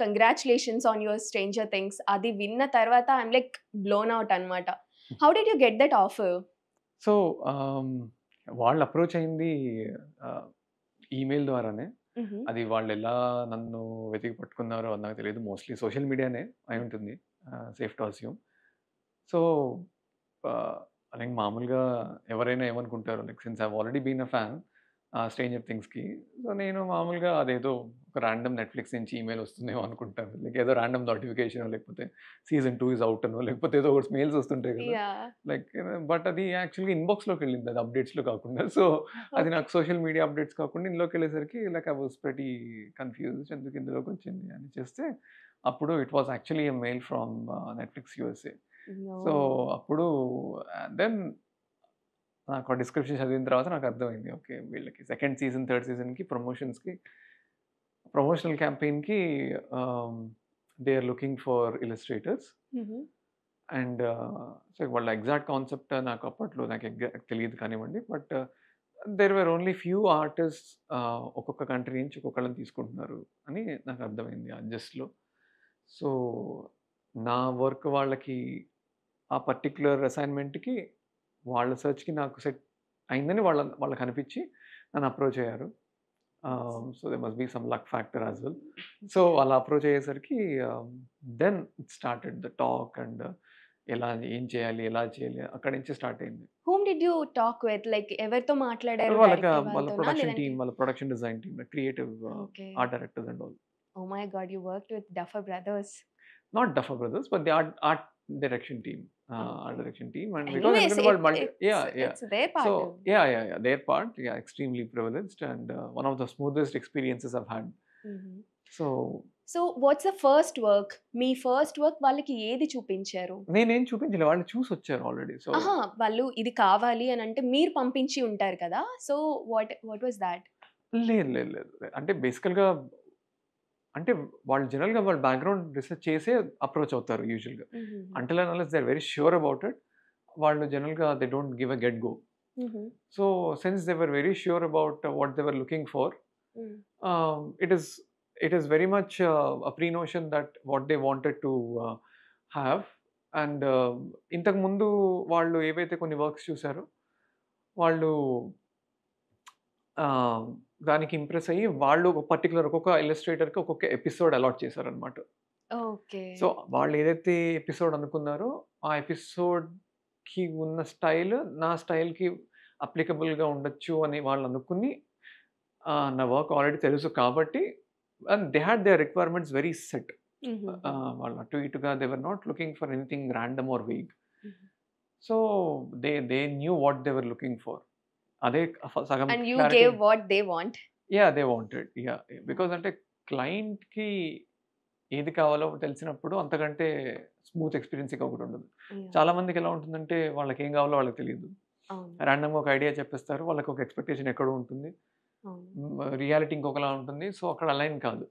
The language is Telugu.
Congratulations on your stranger things అది విన్న తర్వాత ఐఎమ్ లైక్ బ్లోన్ అవుట్ అనమాట. How did you get that offer? So వాళ్ళు అప్రోచ్ అయింది ఈమెయిల్ ద్వారానే. అది వాళ్ళు ఎలా నన్ను వెతికి పట్టుకున్నారో అది నాకు తెలియదు. మోస్ట్లీ సోషల్ మీడియానే అయి ఉంటుంది, safe to assume. So I think మామూలుగా ఎవరైనా ఏమనుకుంటారు, like since I already been a fan stranger థింగ్స్కి. సో నేను మామూలుగా అదేదో ఒక ర్యాండమ్ నెట్ఫ్లిక్స్ నుంచి ఈమెయిల్ వస్తుందేమో అనుకుంటాను, లైక్ ఏదో ర్యాండమ్ నోటిఫికేషన్, లేకపోతే సీజన్ 2 ఇస్ అవుట్ అనో, లేకపోతే ఏదో ఒకటి మెయిల్స్ వస్తుంటాయి కదా, లైక్. బట్ అది యాక్చువల్గా ఇన్బాక్స్లోకి వెళ్ళింది, అది అప్డేట్స్లో కాకుండా. సో అది నాకు సోషల్ మీడియా అప్డేట్స్ కాకుండా ఇందులోకి వెళ్ళేసరికి like I was pretty confused ఎందుకు ఇందులోకి వచ్చింది అని చేస్తే అప్పుడు it was actually a mail from Netflix USA. So అప్పుడు దెన్ నాకు డిస్క్రిప్షన్ చదివిన తర్వాత నాకు అర్థమైంది, ఓకే వీళ్ళకి సెకండ్ సీజన్ థర్డ్ సీజన్కి ప్రమోషన్స్కి ప్రమోషనల్ క్యాంపెయిన్కి they are looking for illustrators. And so వాళ్ళ ఎగ్జాక్ట్ కాన్సెప్ట్ నాకు అప్పట్లో నాకు తెలియదు కానివ్వండి, but there were only few artist ఒక్కొక్క కంట్రీ నుంచి ఒక్కొక్కళ్ళని తీసుకుంటున్నారు అని నాకు అర్థమైంది ఆ జస్ట్లో. సో నా వర్క్ వాళ్ళకి ఆ పర్టిక్యులర్ అసైన్మెంట్కి వాళ్ళ సెర్చ్కి నాకు సెట్ అయిందని వాళ్ళకి అనిపించి నన్ను అప్రోచ్ అయ్యారు. So they must be some luck factor as well. So వాళ్ళ అప్రోచ్ అయ్యేసరికి then it started the talk and ఏం చేయాలి ఎలా చేయాలి అక్కడి నుంచి స్టార్ట్ అయింది. Whom did you talk with? Like ఎవరితో మాట్లాడారు? వాళ్ళ ప్రొడక్షన్ టీమ్, వాళ్ళ production design team, creative art directors and all. Oh my god, you worked with Duffer Brothers. Not Duffer Brothers, but the art direction team. Art direction team. And Anyways, it's their part. So yeah, their part, extremely privileged and one of the smoothest experiences I've had. So what's the first work? Me first work వాళ్ళకి ఏది చూపించారు? నేనేం చూపించలే, వాళ్ళు చూసి వచ్చారు ఆల్రెడీ. సో వాళ్ళు ఇది కావాలి అని అంటే మీరు పంపించి ఉంటారు కదా, సో what was that? లేదు అంటే బేసికల్గా అంటే వాళ్ళు జనరల్గా వాళ్ళ బ్యాక్గ్రౌండ్ రీసెర్చ్ చేసే అప్రోచ్ అవుతారు యూజువల్గా. Until and unless they are very sure about it, వాళ్ళు జనరల్గా they don't give a get go. So since they were very sure about what they were looking for, it is very much a pre-notion that what they wanted to have. And ఇంతకు ముందు వాళ్ళు ఏవైతే కొన్ని వర్క్స్ చూసారో వాళ్ళు దానికి ఇంప్రెస్ అయ్యి వాళ్ళు ఒక పర్టికులర్ ఒక్కొక్క ఇల్లస్ట్రేటర్కి ఒక్కొక్క ఎపిసోడ్ అలాట్ చేశారనమాట. సో వాళ్ళు ఏదైతే ఎపిసోడ్ అనుకున్నారో ఆ ఎపిసోడ్కి ఉన్న స్టైల్ నా స్టైల్కి అప్లికబుల్గా ఉండొచ్చు అని వాళ్ళు అనుకుని నా వర్క్ ఆల్రెడీ తెలుసు కాబట్టి and they had their requirements very set. వాళ్ళు అటు ఇటుగా they were not looking for anything random or vague. So they knew what they were looking for. అదే సగం. And you gave what they want. Yeah, they wanted. Yeah, because అంటే క్లయింట్కి ఏది కావాలో తెలిసినప్పుడు అంతకంటే స్మూత్ ఎక్స్పీరియన్స్ ఇక ఒకటి ఉండదు. చాలా మందికి ఎలా ఉంటుందంటే వాళ్ళకి ఏం కావాలో వాళ్ళకి తెలియదు, ర్యాండమ్గా ఒక ఐడియా చెప్పేస్తారు, వాళ్ళకి ఒక ఎక్స్పెక్టేషన్ ఎక్కడో ఉంటుంది, రియాలిటీ ఇంకొకలా ఉంటుంది. సో అక్కడ అలైన్ కాదు.